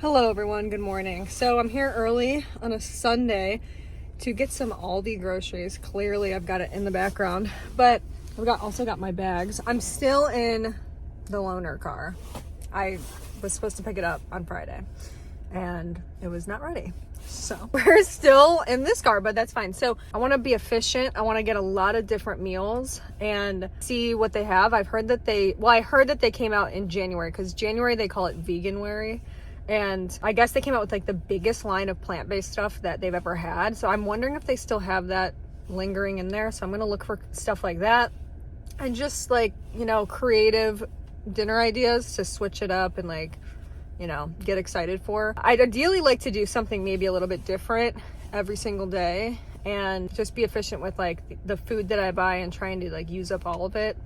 Hello everyone, good morning. So I'm here early on a Sunday to get some Aldi groceries. Clearly I've got it in the background, but I've also got my bags. I'm still in the loaner car. I was supposed to pick it up on Friday and it was not ready. So we're still in this car, but that's fine. So I want to be efficient. I want to get a lot of different meals and see what they have. I heard that they came out in January, because January they call it Veganwary. And I guess they came out with like the biggest line of plant-based stuff that they've ever had. So I'm wondering if they still have that lingering in there. So I'm going to look for stuff like that and just like, creative dinner ideas to switch it up and like, get excited for. I'd ideally like to do something maybe a little bit different every single day and just be efficient with like the food that I buy and trying to like use up all of it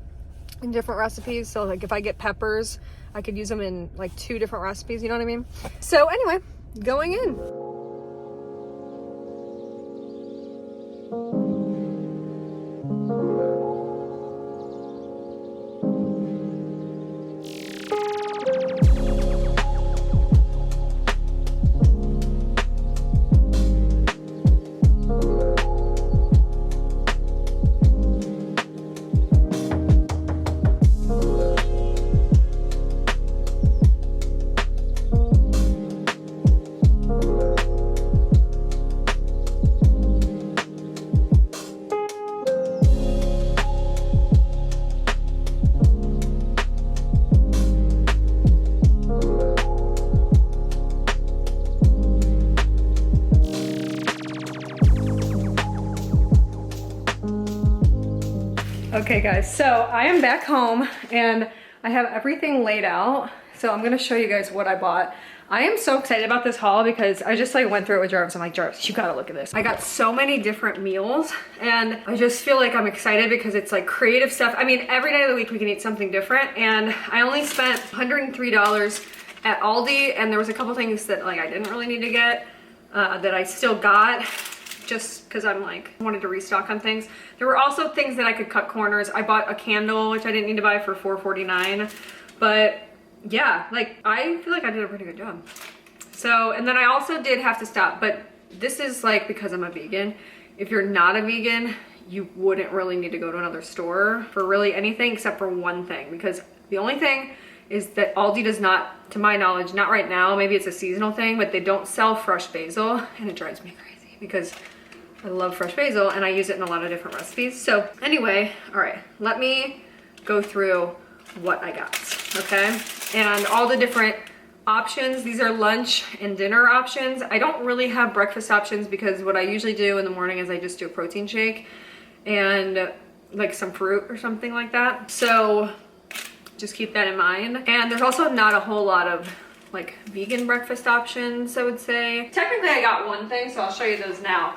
in different recipes. So like if I get peppers, I could use them in like 2 different recipes, you know what I mean? So anyway, going in. Okay guys, so I am back home and I have everything laid out. So I'm gonna show you guys what I bought. I am so excited about this haul because I just like went through it with Jarvis. I'm like, Jarvis, you gotta look at this. I got so many different meals and I just feel like I'm excited because it's like creative stuff. I mean, every day of the week we can eat something different, and I only spent $103 at Aldi, and there was a couple things that like I didn't really need to get that I still got, just because I'm like wanted to restock on things. There were also things that I could cut corners. I bought a candle, which I didn't need to buy, for $4.49, but yeah, like I feel like I did a pretty good job. So, and then I also did have to stop, but this is like because I'm a vegan. If you're not a vegan, you wouldn't really need to go to another store for really anything except for one thing, because the only thing is that Aldi does not, to my knowledge, not right now, maybe it's a seasonal thing, but they don't sell fresh basil, and it drives me crazy because I love fresh basil and I use it in a lot of different recipes. So anyway, all right, let me go through what I got, okay? And all the different options. These are lunch and dinner options. I don't really have breakfast options because what I usually do in the morning is I just do a protein shake and like some fruit or something like that. So just keep that in mind. And there's also not a whole lot of like vegan breakfast options, I would say. Technically I got one thing, so I'll show you those now.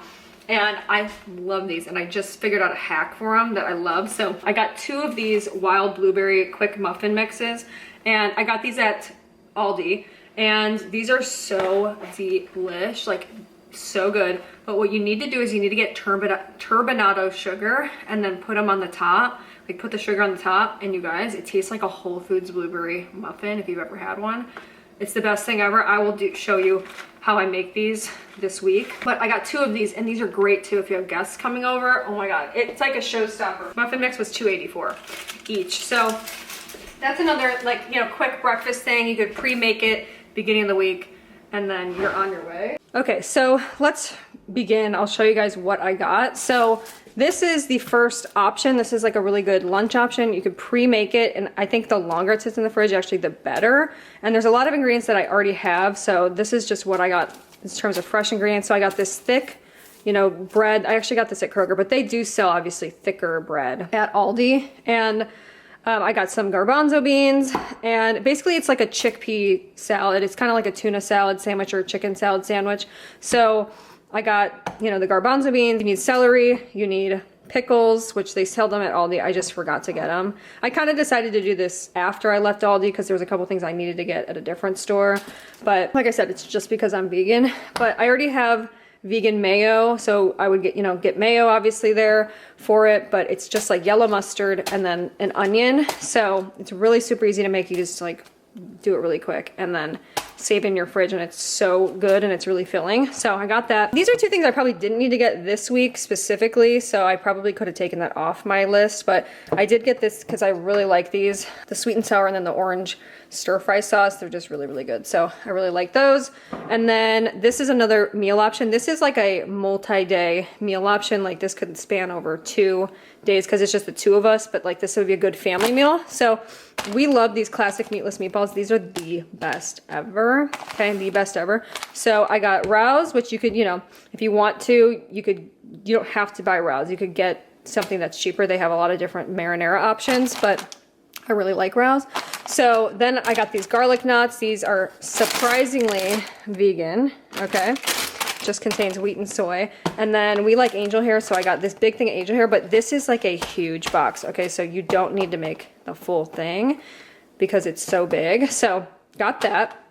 And I love these, and I just figured out a hack for them that I love. So I got 2 of these wild blueberry quick muffin mixes, and I got these at Aldi, and these are so delish, like so good. But what you need to do is you need to get turbinado sugar and then put them on the top, like put the sugar on the top, and you guys, it tastes like a Whole Foods blueberry muffin if you've ever had one. It's the best thing ever. I will show you how I make these this week. But I got 2 of these, and these are great too if you have guests coming over. Oh my God, it's like a showstopper. Muffin mix was $2.84 each. So that's another like, quick breakfast thing. You could pre-make it beginning of the week and then you're on your way. Okay, so let's begin. I'll show you guys what I got. So this is the first option. This is like a really good lunch option. You could pre-make it, and I think the longer it sits in the fridge, actually the better. And there's a lot of ingredients that I already have, so this is just what I got in terms of fresh ingredients. So I got this thick, bread. I actually got this at Kroger, but they do sell obviously thicker bread at Aldi. And I got some garbanzo beans, and basically it's like a chickpea salad. It's kind of like a tuna salad sandwich or a chicken salad sandwich. So I got, the garbanzo beans. You need celery, you need pickles, which they sell them at Aldi. I just forgot to get them. I kind of decided to do this after I left Aldi because there was a couple things I needed to get at a different store. But like I said, it's just because I'm vegan. But I already have vegan mayo, so I would get mayo obviously there for it, but it's just like yellow mustard and then an onion. So it's really super easy to make. You just like do it really quick, and then save in your fridge, and it's so good and it's really filling. So I got that. These are two things I probably didn't need to get this week specifically, so I probably could have taken that off my list, but I did get this because I really like these, the sweet and sour and then the orange stir fry sauce. They're just really, really good. So I really like those. And then this is another meal option. This is like a multi-day meal option. Like this could span over 2 days because it's just the two of us, but like this would be a good family meal. So we love these classic meatless meatballs. These are the best ever. Okay, the best ever. So I got Rouse, which you could, you know, if you want to, you don't have to buy Rouse. You could get something that's cheaper. They have a lot of different marinara options, but I really like Rouse. So then I got these garlic knots. These are surprisingly vegan, okay? Just contains wheat and soy. And then we like angel hair, so I got this big thing of angel hair, but this is like a huge box, okay? So you don't need to make the full thing because it's so big. So got that.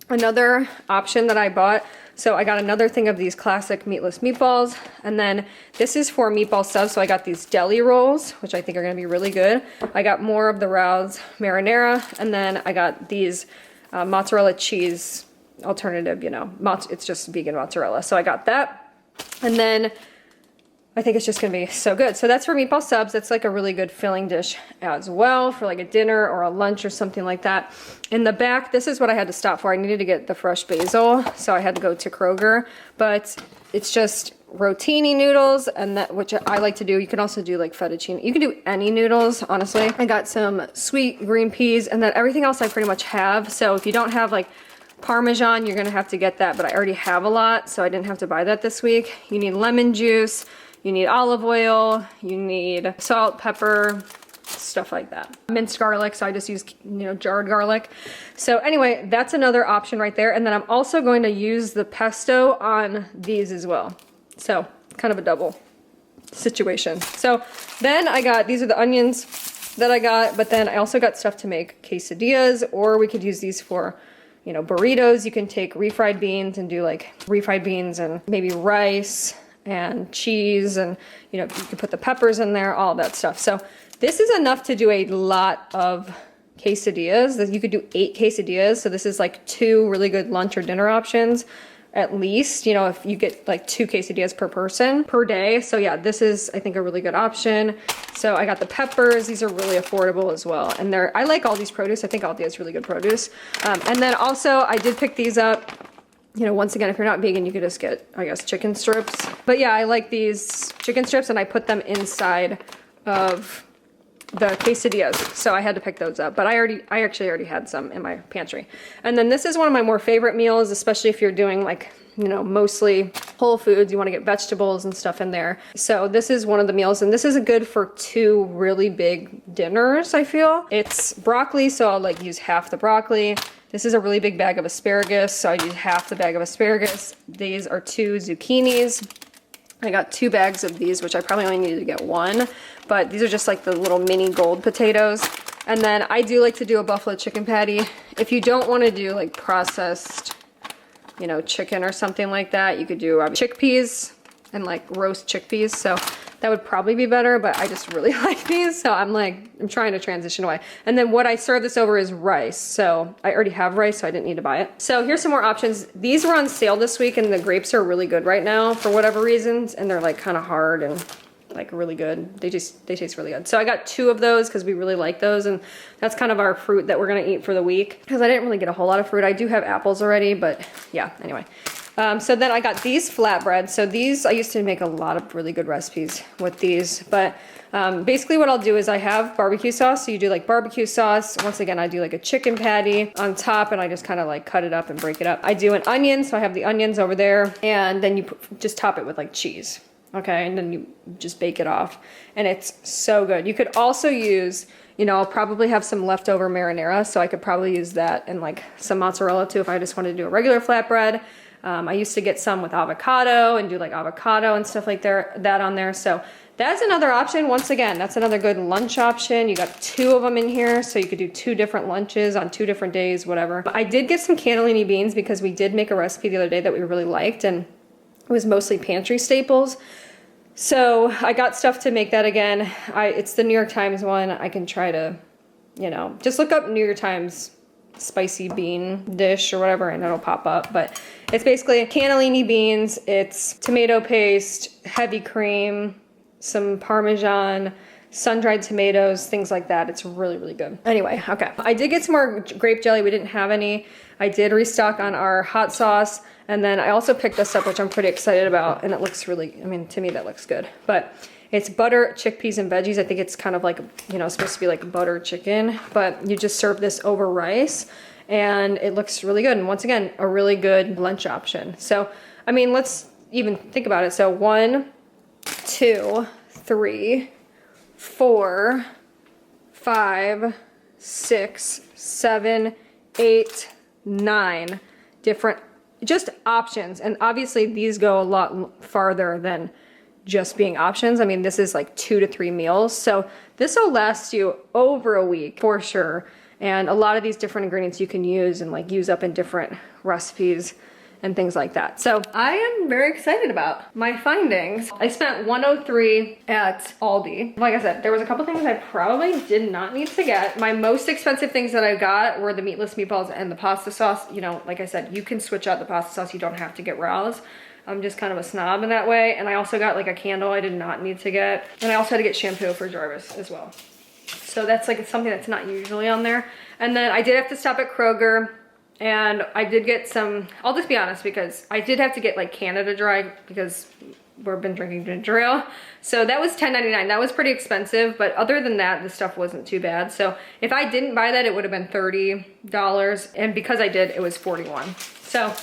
Another option that I bought, so I got another thing of these classic meatless meatballs, and then this is for meatball subs, so I got these deli rolls, which I think are gonna be really good. I got more of the Rouse marinara, and then I got these mozzarella cheese alternative, you know, it's just vegan mozzarella, so I got that. And then I think it's just gonna be so good. So that's for meatball subs. That's like a really good filling dish as well for like a dinner or a lunch or something like that. In the back, this is what I had to stop for. I needed to get the fresh basil, so I had to go to Kroger, but it's just rotini noodles, and that, which I like to do. You can also do like fettuccine. You can do any noodles, honestly. I got some sweet green peas, and then everything else I pretty much have. So if you don't have like Parmesan, you're gonna have to get that, but I already have a lot, so I didn't have to buy that this week. You need lemon juice. You need olive oil, you need salt, pepper, stuff like that. Minced garlic, so I just use, you know, jarred garlic. So anyway, that's another option right there. And then I'm also going to use the pesto on these as well. So kind of a double situation. So then I got, these are the onions that I got, but then I also got stuff to make quesadillas, or we could use these for, you know, burritos. You can take refried beans and do like refried beans and maybe rice and cheese, and you know, you can put the peppers in there, all of that stuff. So this is enough to do a lot of quesadillas. You could do 8 quesadillas. So this is like 2 really good lunch or dinner options, at least, you know, if you get like 2 quesadillas per person per day. So yeah, this is, I think, a really good option. So I got the peppers. These are really affordable as well. And I like Aldi's produce. I think Aldi has really good produce. And then also I did pick these up. You know, once again, if you're not vegan, you could just get, I guess, chicken strips. But yeah, I like these chicken strips, and I put them inside of the quesadillas. So I had to pick those up. But I actually already had some in my pantry. And then this is one of my more favorite meals, especially if you're doing like, you know, mostly whole foods. You want to get vegetables and stuff in there. So this is one of the meals, and this is good for 2 really big dinners, I feel. It's broccoli, so I'll like use half the broccoli. This is a really big bag of asparagus, so I use half the bag of asparagus. These are 2 zucchinis. I got 2 bags of these, which I probably only needed to get 1, but these are just like the little mini gold potatoes. And then I do like to do a buffalo chicken patty. If you don't want to do like processed, you know, chicken or something like that, you could do chickpeas and like roast chickpeas. So that would probably be better, but I just really like these. So I'm trying to transition away. And then what I serve this over is rice. So I already have rice, so I didn't need to buy it. So here's some more options. These were on sale this week, and the grapes are really good right now for whatever reasons. And they're like kind of hard and like really good. They taste really good. So I got 2 of those because we really like those. And that's kind of our fruit that we're gonna eat for the week, because I didn't really get a whole lot of fruit. I do have apples already, but yeah, anyway. So then I got these flatbreads. So these, I used to make a lot of really good recipes with these, but basically what I'll do is I have barbecue sauce. So you do like barbecue sauce. Once again, I do like a chicken patty on top, and I just kind of like cut it up and break it up. I do an onion, so I have the onions over there, and then you just top it with like cheese. Okay, and then you just bake it off, and it's so good. You could also use, you know, I'll probably have some leftover marinara, so I could probably use that and like some mozzarella too if I just wanted to do a regular flatbread. I used to get some with avocado and do like avocado and stuff like that on there. So that's another option. Once again, that's another good lunch option. You got 2 of them in here, so you could do 2 different lunches on 2 different days, whatever. I did get some cannellini beans because we did make a recipe the other day that we really liked, and it was mostly pantry staples. So I got stuff to make that again. It's the New York Times one. I can try to, you know, just look up New York Times spicy bean dish or whatever, and it'll pop up. But it's basically cannellini beans, it's tomato paste, heavy cream, some Parmesan, sun-dried tomatoes, things like that. It's really, really good. Anyway, okay. I did get some more grape jelly. We didn't have any. I did restock on our hot sauce. And then I also picked this up, which I'm pretty excited about. And it looks really, I mean, to me, that looks good. But it's butter, chickpeas, and veggies. I think it's kind of like, you know, supposed to be like butter chicken. But you just serve this over rice. And it looks really good. And once again, a really good lunch option. So, I mean, let's even think about it. So 1, 2, 3, 4, 5, 6, 7, 8, 9 different just options. And obviously these go a lot farther than just being options. I mean, this is like 2 to 3 meals. So this will last you over a week for sure. And a lot of these different ingredients you can use and like use up in different recipes and things like that. So I am very excited about my findings. I spent $103 at Aldi. Like I said, there was a couple things I probably did not need to get. My most expensive things that I got were the meatless meatballs and the pasta sauce. You know, like I said, you can switch out the pasta sauce. You don't have to get Rao's. I'm just kind of a snob in that way. And I also got like a candle I did not need to get. And I also had to get shampoo for Jarvis as well. So that's like something that's not usually on there. And then I did have to stop at Kroger. And I did get some, I'll just be honest, because I did have to get like Canada Dry because we've been drinking ginger ale. So that was $10.99. That was pretty expensive, but other than that, the stuff wasn't too bad. So if I didn't buy that, it would have been $30. And because I did, it was $41. So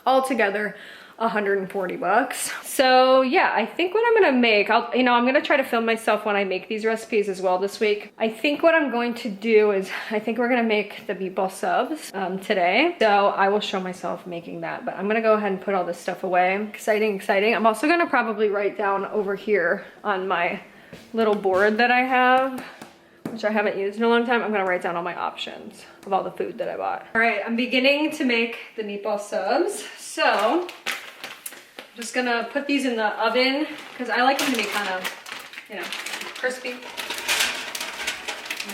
altogether, 140 bucks. So yeah, I think what I'm gonna make, I'm gonna try to film myself when I make these recipes as well this week. I think what I'm going to do is, I think we're gonna make the meatball subs today. So I will show myself making that, but I'm gonna go ahead and put all this stuff away. Exciting, exciting. I'm also gonna probably write down over here on my little board that I have, which I haven't used in a long time. I'm gonna write down all my options of all the food that I bought. All right, I'm beginning to make the meatball subs. So I'm just gonna put these in the oven because I like them to be kind of, you know, crispy and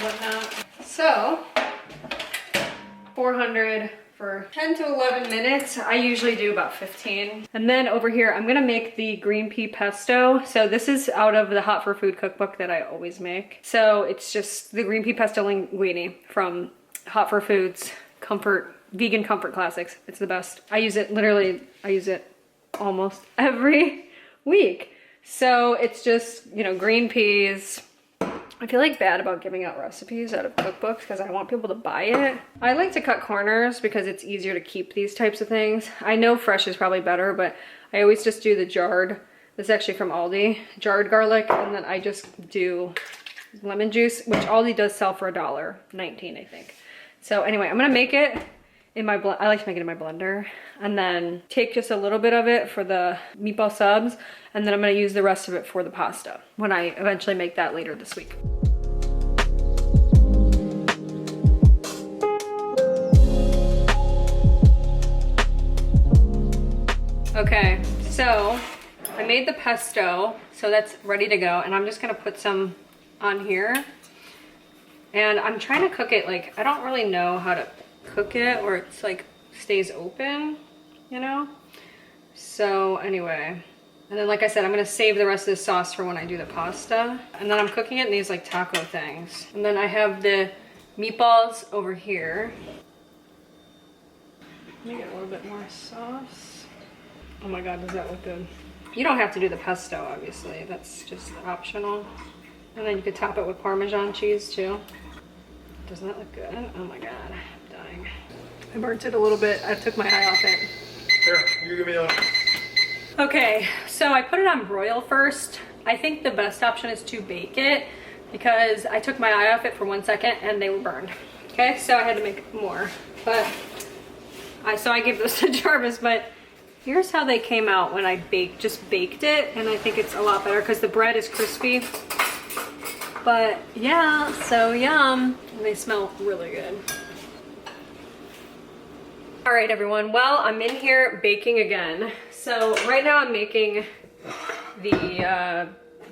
whatnot. So 400 for 10 to 11 minutes. I usually do about 15. And then over here, I'm gonna make the green pea pesto. So this is out of the Hot for Food cookbook that I always make. So it's just the green pea pesto linguine from Hot for Foods vegan comfort classics. It's the best. I use it almost every week. So it's just, you know, green peas. I feel like bad about giving out recipes out of cookbooks because I want people to buy it. I like to cut corners because it's easier to keep these types of things. I know fresh is probably better, but I always just do the jarred. This is actually from Aldi, jarred garlic, and then I just do lemon juice, which Aldi does sell for $1.19, I think. So anyway, I'm gonna make it in my I like to make it in my blender, and then take just a little bit of it for the meatball subs, and then I'm gonna use the rest of it for the pasta when I eventually make that later this week. Okay, so I made the pesto, so that's ready to go, and I'm just gonna put some on here. And I'm trying to cook it like, I don't really know how to cook it or it's like stays open, you know? So anyway, and then like I said, I'm gonna save the rest of this sauce for when I do the pasta. And then I'm cooking it in these like taco things. And then I have the meatballs over here. Let me get a little bit more sauce. Oh my God, does that look good? You don't have to do the pesto, obviously. That's just optional. And then you could top it with Parmesan cheese too. Doesn't that look good? Oh my God, I'm dying. I burnt it a little bit. I took my eye off it. Here, you give me one. Okay, so I put it on broil first. I think the best option is to bake it because I took my eye off it for 1 second and they were burned. Okay, so I had to make more. But I gave those to Jarvis, but here's how they came out when I just baked it, and I think it's a lot better because the bread is crispy. But yeah, so yum. And they smell really good. All right, everyone. Well, I'm in here baking again. So right now I'm making the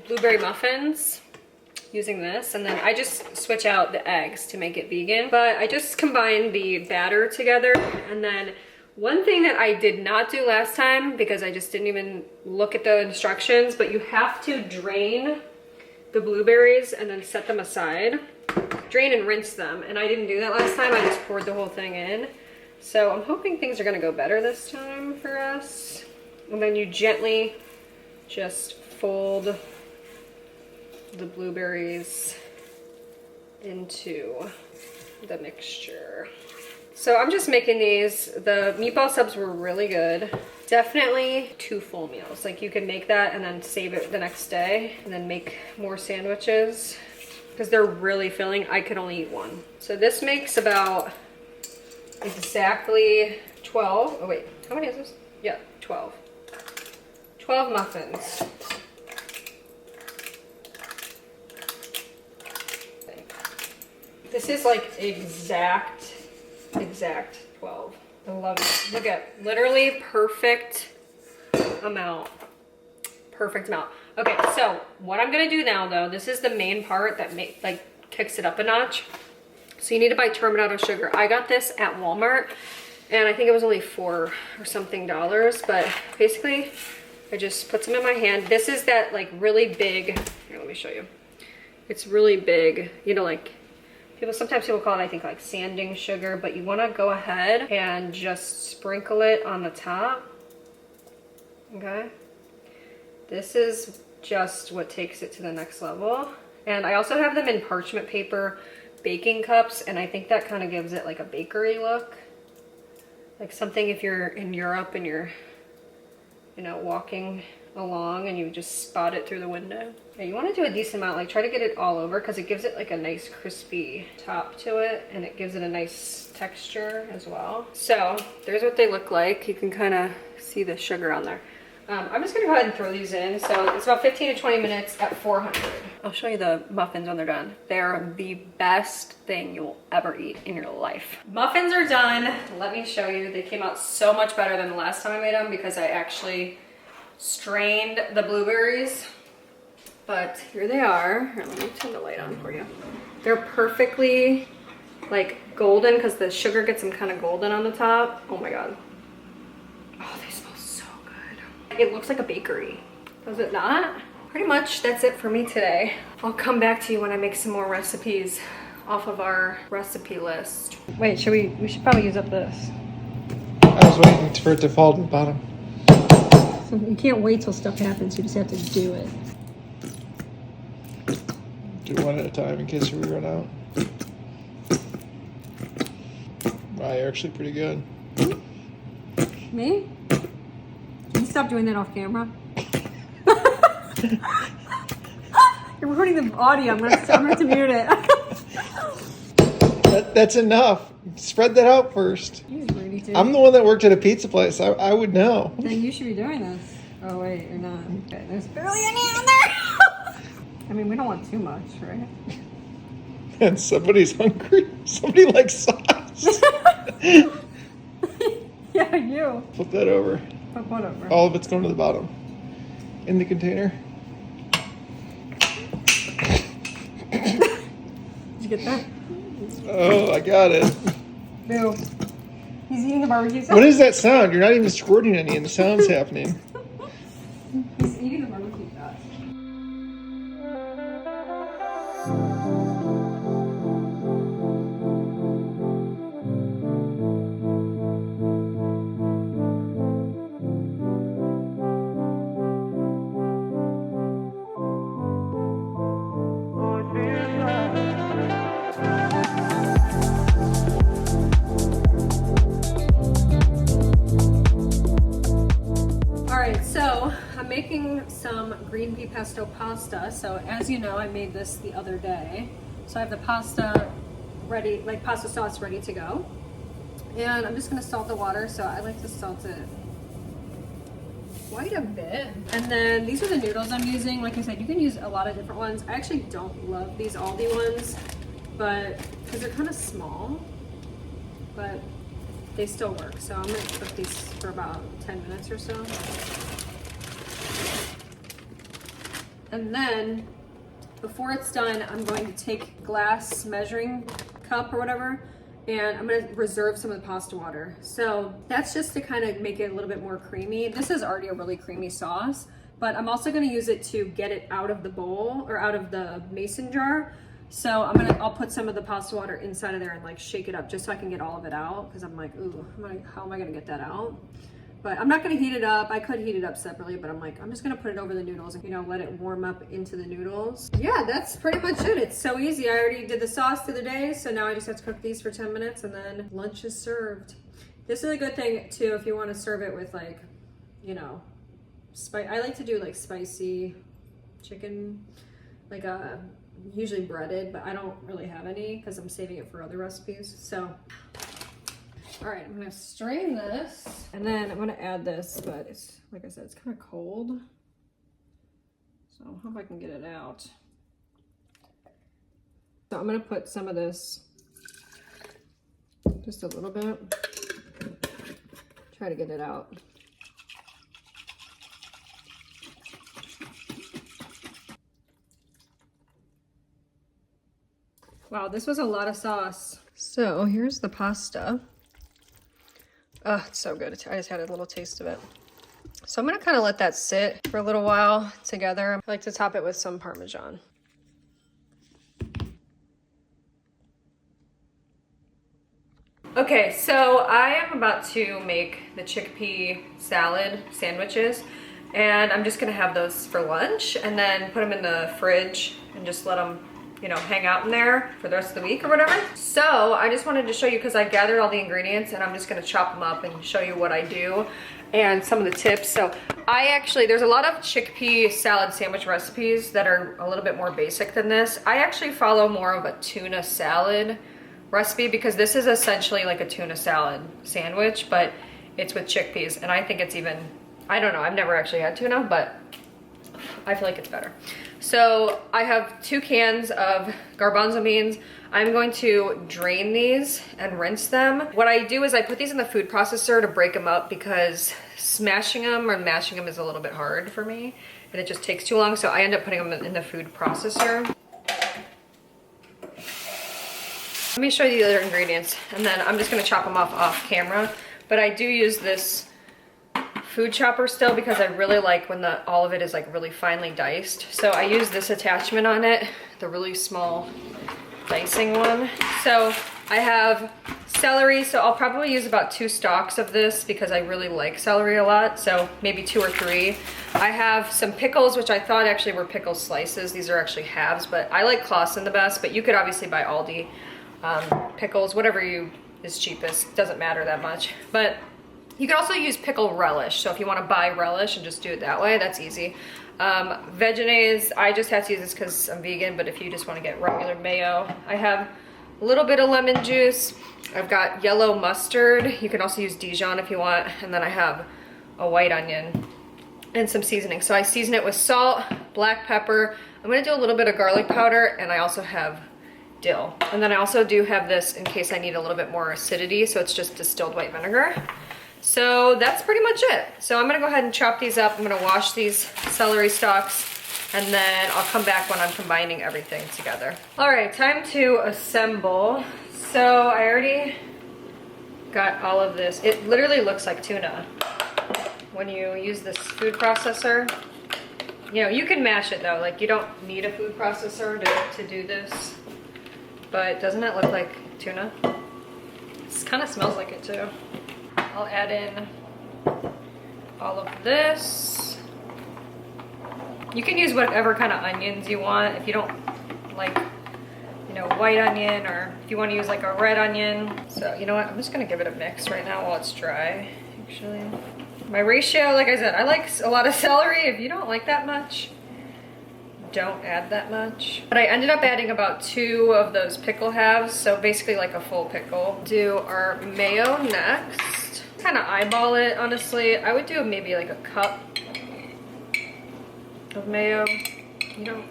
blueberry muffins. using this, and then I just switch out the eggs to make it vegan. But I just combine the batter together, and then one thing that I did not do last time, because I just didn't even look at the instructions, but you have to drain the blueberries and then set them aside. Drain and rinse them, and I didn't do that last time. I just poured the whole thing in. So I'm hoping things are gonna go better this time for us. And then you gently just fold the blueberries into the mixture. So I'm just making these. The meatball subs were really good. Definitely 2 full meals. Like you can make that and then save it the next day and then make more sandwiches because they're really filling. I could only eat 1. So this makes about exactly 12. Oh wait, how many is this? Yeah, 12. 12 muffins. This is like exact 12. I love it. Look at, literally perfect amount. Perfect amount. Okay, so what I'm gonna do now though, this is the main part that kicks it up a notch. So you need to buy terminated sugar. I got this at Walmart and I think it was only $4 or something, but basically I just put some in my hand. This is that like really big, here, let me show you. It's really big, you know, like sometimes people call it, I think, like sanding sugar, but you wanna go ahead and just sprinkle it on the top, okay? This is just what takes it to the next level. And I also have them in parchment paper baking cups, and I think that kind of gives it like a bakery look. Like something if you're in Europe and you're, you know, walking along and you just spot it through the window. Yeah, you want to do a decent amount, like try to get it all over because it gives it like a nice crispy top to it and it gives it a nice texture as well. So there's what they look like. You can kind of see the sugar on there. I'm just gonna go ahead and throw these in. So it's about 15 to 20 minutes at 400. I'll show you the muffins when they're done. They're the best thing you'll ever eat in your life. Muffins are done. Let me show you. They came out so much better than the last time I made them because I actually strained the blueberries. But here they are. Here, let me turn the light on for you. They're perfectly like golden because the sugar gets them kind of golden on the top. Oh my God. Oh, they smell so good. It looks like a bakery. Does it not? Pretty much that's it for me today. I'll come back to you when I make some more recipes off of our recipe list. Wait, we should probably use up this. I was waiting for it to fall to the bottom. So you can't wait till stuff happens, you just have to do it. Do one at a time in case we run out. Wow, you're actually pretty good. Me? Can you stop doing that off camera? You're recording the audio. I'm gonna have to mute it. That's enough. Spread that out first. I'm the one that worked at a pizza place. I would know. Then you should be doing this. Oh wait, you're not. Okay, there's barely any on there. I mean, we don't want too much, right? And somebody's hungry. Somebody likes sauce. Yeah, you. Flip that over. Flip what over? All of it's going to the bottom. In the container. Did you get that? Oh, I got it. Boo. He's eating the barbecue sauce. What is that sound? You're not even squirting any and the sound's happening. He's eating the barbecue sauce. Making some green pea pesto pasta. So as you know, I made this the other day. So I have the pasta ready, like pasta sauce ready to go. And I'm just gonna salt the water. So I like to salt it quite a bit. And then these are the noodles I'm using. Like I said, you can use a lot of different ones. I actually don't love these Aldi ones, but because they're kind of small, but they still work. So I'm gonna cook these for about 10 minutes or so. And then before it's done, I'm going to take glass measuring cup or whatever, and I'm gonna reserve some of the pasta water. So that's just to kind of make it a little bit more creamy. This is already a really creamy sauce, but I'm also gonna use it to get it out of the bowl or out of the mason jar. So I'll put some of the pasta water inside of there and like shake it up just so I can get all of it out, because I'm like, ooh, how am I gonna get that out? But I'm not gonna heat it up. I could heat it up separately, but I'm like, I'm just gonna put it over the noodles and, you know, let it warm up into the noodles. Yeah, that's pretty much it. It's so easy. I already did the sauce the other day, so now I just have to cook these for 10 minutes and then lunch is served. This is a good thing too if you wanna serve it with like, you know, I like to do like spicy chicken, like usually breaded, but I don't really have any because I'm saving it for other recipes. So all right, I'm gonna strain this and then I'm gonna add this, but it's, like I said, it's kind of cold. So I hope I can get it out. So I'm gonna put some of this, just a little bit, try to get it out. Wow, this was a lot of sauce. So here's the pasta. Oh, it's so good. I just had a little taste of it. So I'm gonna kind of let that sit for a little while together. I like to top it with some Parmesan. Okay, so I am about to make the chickpea salad sandwiches, and I'm just gonna have those for lunch and then put them in the fridge and just let them, you know, hang out in there for the rest of the week or whatever. So I just wanted to show you, because I gathered all the ingredients and I'm just gonna chop them up and show you what I do and some of the tips. So there's a lot of chickpea salad sandwich recipes that are a little bit more basic than this. I actually follow more of a tuna salad recipe, because this is essentially like a tuna salad sandwich, but it's with chickpeas, and I think it's even, I don't know, I've never actually had tuna, but I feel like it's better. So I have 2 cans of garbanzo beans. I'm going to drain these and rinse them. What I do is I put these in the food processor to break them up, because smashing them or mashing them is a little bit hard for me and it just takes too long. So I end up putting them in the food processor. Let me show you the other ingredients, and then I'm just gonna chop them off camera. But I do use this food chopper still, because I really like when all of it is like really finely diced. So I use this attachment on it, the really small dicing one. So I have celery, so I'll probably use about 2 stalks of this because I really like celery a lot, so maybe 2 or 3. I have some pickles, which I thought actually were pickle slices. These are actually halves, but I like Clausen the best, but you could obviously buy Aldi pickles, whatever is cheapest, doesn't matter that much. But you could also use pickle relish, so if you want to buy relish and just do it that way, that's easy. Vegenaise, I just had to use this because I'm vegan, but if you just want to get regular mayo, I have a little bit of lemon juice. I've got yellow mustard. You can also use Dijon if you want, and then I have a white onion and some seasoning. So I season it with salt, black pepper. I'm going to do a little bit of garlic powder, and I also have dill. And then I also do have this in case I need a little bit more acidity, so it's just distilled white vinegar. So that's pretty much it. So I'm gonna go ahead and chop these up. I'm gonna wash these celery stalks, and then I'll come back when I'm combining everything together. All right, time to assemble. So I already got all of this. It literally looks like tuna when you use this food processor. You know, you can mash it though, like you don't need a food processor to do this. But doesn't it look like tuna? It kind of smells like it too. I'll add in all of this. You can use whatever kind of onions you want. If you don't like, you know, white onion, or if you want to use like a red onion. So you know what, I'm just gonna give it a mix right now while it's dry, actually. My ratio, like I said, I like a lot of celery. If you don't like that much, don't add that much. But I ended up adding about 2 of those pickle halves, so basically like a full pickle. Do our mayo next. Kind of eyeball it, honestly. I would do maybe like a cup of mayo. You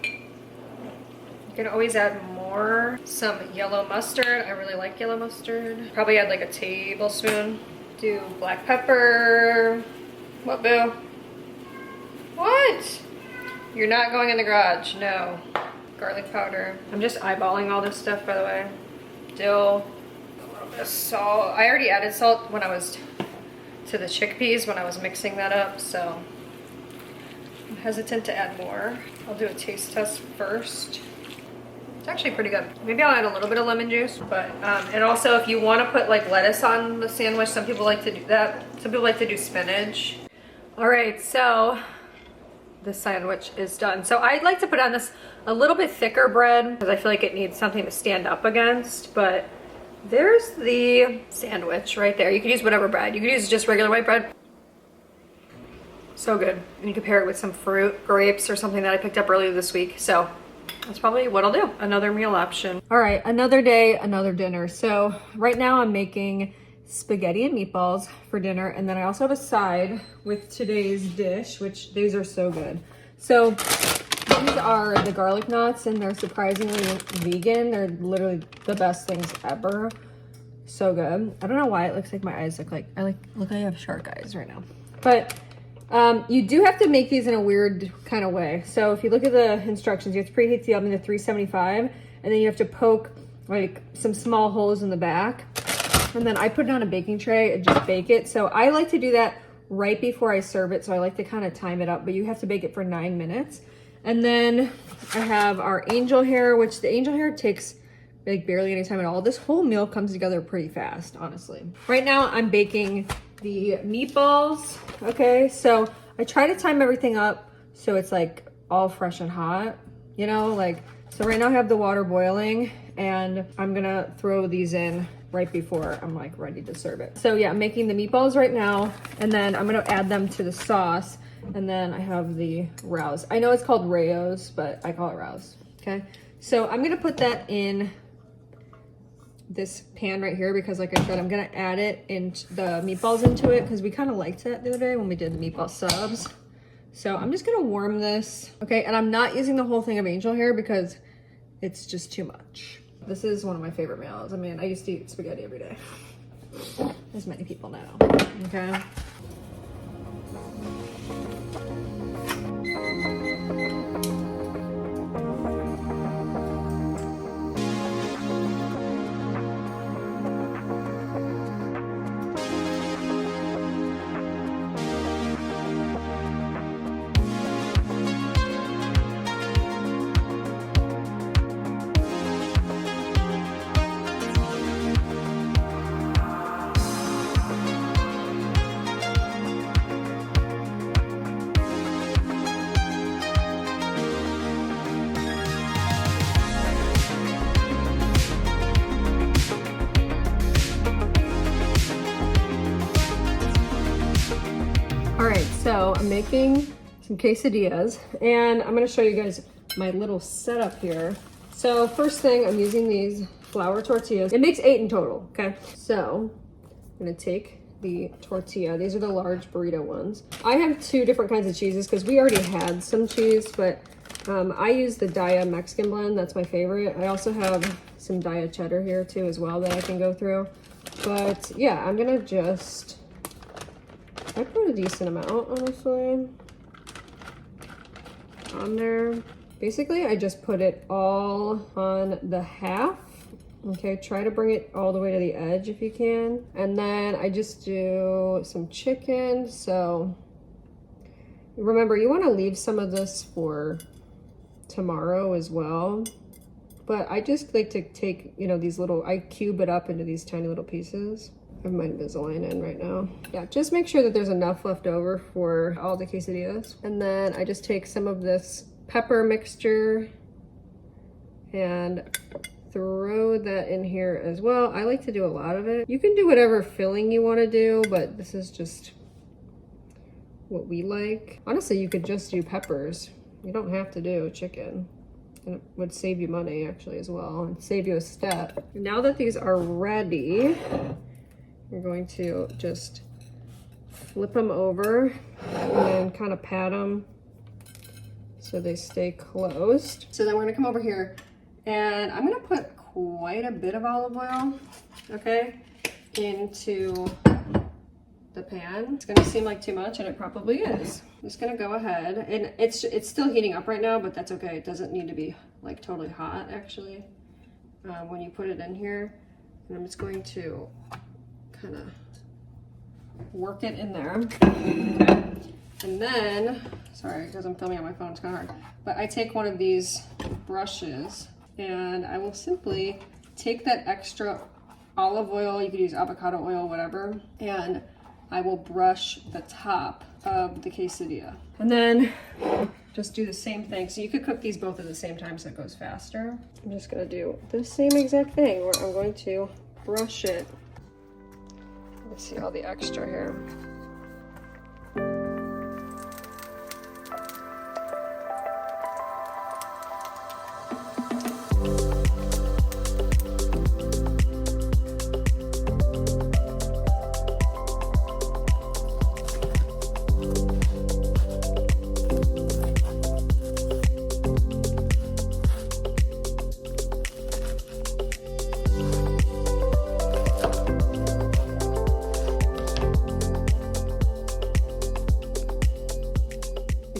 can always add more. Some yellow mustard. I really like yellow mustard. Probably add like a tablespoon. Do black pepper. What, boo? What? You're not going in the garage, no. garlic powder. I'm just eyeballing all this stuff, by the way. Dill, a little bit of salt. I already added salt when I was to the chickpeas when I was mixing that up, so I'm hesitant to add more. I'll do a taste test first. It's actually pretty good. Maybe I'll add a little bit of lemon juice, but and also if you want to put like lettuce on the sandwich, some people like to do that. Some people like to do spinach. All right, so the sandwich is done. So I'd like to put on this a little bit thicker bread because I feel like it needs something to stand up against, but there's the sandwich right there. You can use whatever bread. You can use just regular white bread. So good. And you can pair it with some fruit, grapes, or something that I picked up earlier this week. So that's probably what I'll do. Another meal option. All right, another day, another dinner. So right now I'm making spaghetti and meatballs for dinner. And then I also have a side with today's dish, which these are so good. So these are the garlic knots and they're surprisingly vegan. They're literally the best things ever. So good. I don't know why it looks like my eyes look like, look, I have shark eyes right now. But you do have to make these in a weird kind of way. So if you look at the instructions, you have to preheat the oven to 375 and then you have to poke like some small holes in the back. And then I put it on a baking tray and just bake it. So I like to do that right before I serve it. So I like to kind of time it up, but you have to bake it for 9 minutes. And then I have our angel hair, which the angel hair takes like barely any time at all. This whole meal comes together pretty fast, honestly. Right now I'm baking the meatballs. Okay, so I try to time everything up so it's like all fresh and hot, you know, like, so right now I have the water boiling and I'm gonna throw these in right before I'm like ready to serve it. So yeah, I'm making the meatballs right now and then I'm gonna add them to the sauce and then I have the rouse. I know it's called rayos, but I call it rouse, okay? So I'm gonna put that in this pan right here because like I said, I'm gonna add it in the meatballs into it because we kind of liked that the other day when we did the meatball subs. So I'm just gonna warm this, okay? And I'm not using the whole thing of angel hair because it's just too much. This is one of my favorite meals. I mean, I used to eat spaghetti every day, as many people know, okay? All right, so I'm making some quesadillas and I'm gonna show you guys my little setup here. So first thing, I'm using these flour tortillas. It makes 8 in total, okay? So I'm gonna take the tortilla. These are the large burrito ones. I have 2 different kinds of cheeses because we already had some cheese, but I use the Daya Mexican blend. That's my favorite. I also have some Daya cheddar here too as well that I can go through. But yeah, I'm gonna just, I put a decent amount, honestly, on there. Basically, I just put it all on the half. Okay, try to bring it all the way to the edge if you can. And then I just do some chicken. So remember, you want to leave some of this for tomorrow as well. But I just like to take, you know, these little, I cube it up into these tiny little pieces. I have my Invisalign in right now. Yeah, just make sure that there's enough left over for all the quesadillas. And then I just take some of this pepper mixture and throw that in here as well. I like to do a lot of it. You can do whatever filling you want to do, but this is just what we like. Honestly, you could just do peppers. You don't have to do chicken. And it would save you money actually as well and save you a step. Now that these are ready, we're going to just flip them over and then kind of pat them so they stay closed. So then we're gonna come over here and I'm gonna put quite a bit of olive oil, okay, into the pan. It's gonna seem like too much and it probably is. I'm just gonna go ahead and it's still heating up right now, but that's okay. It doesn't need to be like totally hot actually when you put it in here. And I'm just going to kind of work it in there. Okay. And then, sorry, because I'm filming on my phone, it's kind of hard. But I take one of these brushes and I will simply take that extra olive oil, you could use avocado oil, whatever, and I will brush the top of the quesadilla. And then just do the same thing. So you could cook these both at the same time so it goes faster. I'm just gonna do the same exact thing where I'm going to brush it. Let's see all the extra here.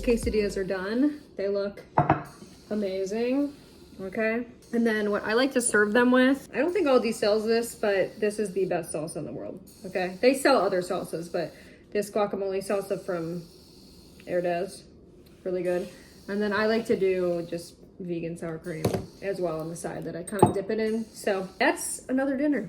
Quesadillas are done. They look amazing. Okay. And then what I like to serve them with, I don't think Aldi sells this, but this is the best salsa in the world. Okay. They sell other salsas, but this guacamole salsa from Herdez, really good. And then I like to do just vegan sour cream as well on the side that I kind of dip it in. So that's another dinner.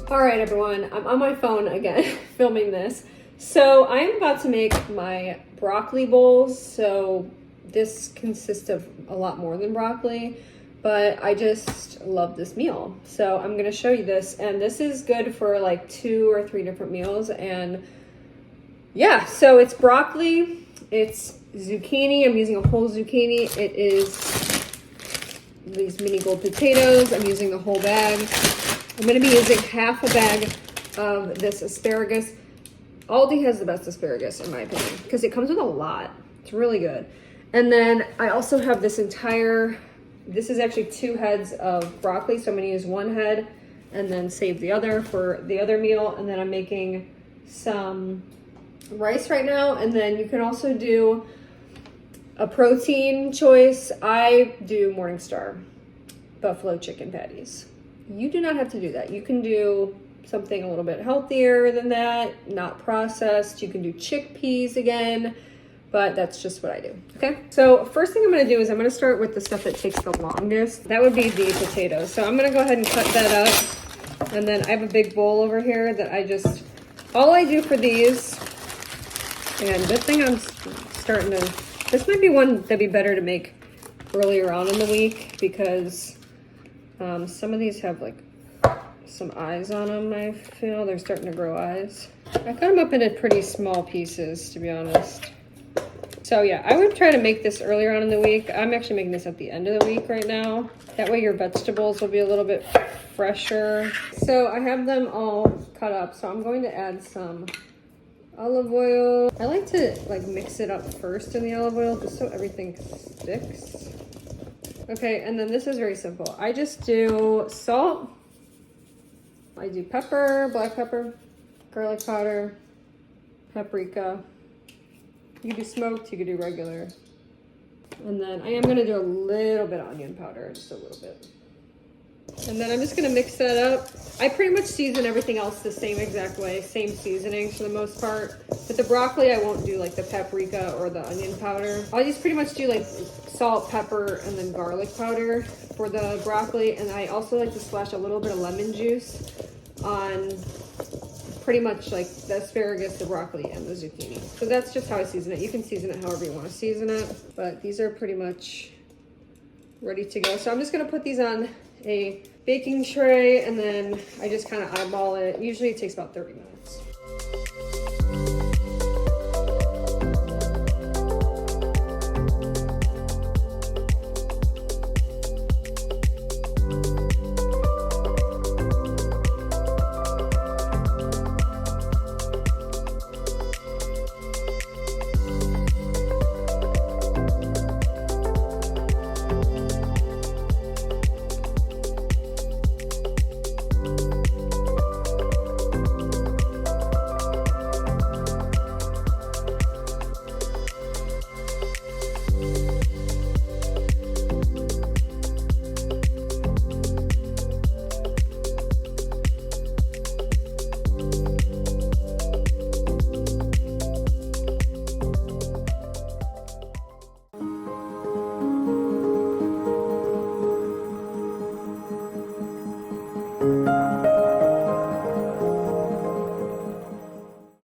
All right, everyone, I'm on my phone again filming this. So I'm about to make my broccoli bowls. So this consists of a lot more than broccoli, but I just love this meal. So I'm gonna show you this, and this is good for like 2 or 3 different meals. And yeah, so it's broccoli, it's zucchini. I'm using a whole zucchini. It is these mini gold potatoes. I'm using the whole bag. I'm gonna be using half a bag of this asparagus. Aldi has the best asparagus in my opinion because it comes with a lot. It's really good. And then I also have this this is actually 2 heads of broccoli. So I'm gonna use 1 head and then save the other for the other meal. And then I'm making some rice right now. And then you can also do a protein choice. I do Morningstar buffalo chicken patties. You do not have to do that. You can do something a little bit healthier than that, not processed. You can do chickpeas again, but that's just what I do, okay? So first thing I'm gonna do is I'm gonna start with the stuff that takes the longest. That would be the potatoes. So I'm gonna go ahead and cut that up. And then I have a big bowl over here that all I do for these, and good thing I'm starting to, this might be one that'd be better to make earlier on in the week because some of these have like some eyes on them. I feel they're starting to grow eyes. I cut them up into pretty small pieces, to be honest. So yeah, I would try to make this earlier on in the week. I'm actually making this at the end of the week right now. That way your vegetables will be a little bit fresher. So I have them all cut up. So I'm going to add some olive oil. I like to like mix it up first in the olive oil just so everything sticks. Okay, and then this is very simple. I just do salt. I do pepper, black pepper, garlic powder, paprika. You could do smoked, you could do regular. And then I am gonna do a little bit of onion powder, just a little bit. And then I'm just gonna mix that up. I pretty much season everything else the same exact way, same seasonings for the most part. But the broccoli, I won't do like the paprika or the onion powder. I'll just pretty much do like salt, pepper, and then garlic powder for the broccoli. And I also like to splash a little bit of lemon juice on pretty much like the asparagus, the broccoli, and the zucchini. So that's just how I season it. You can season it however you want to season it, but these are pretty much ready to go. So I'm just gonna put these on a baking tray and then I just kind of eyeball it. Usually it takes about 30 minutes.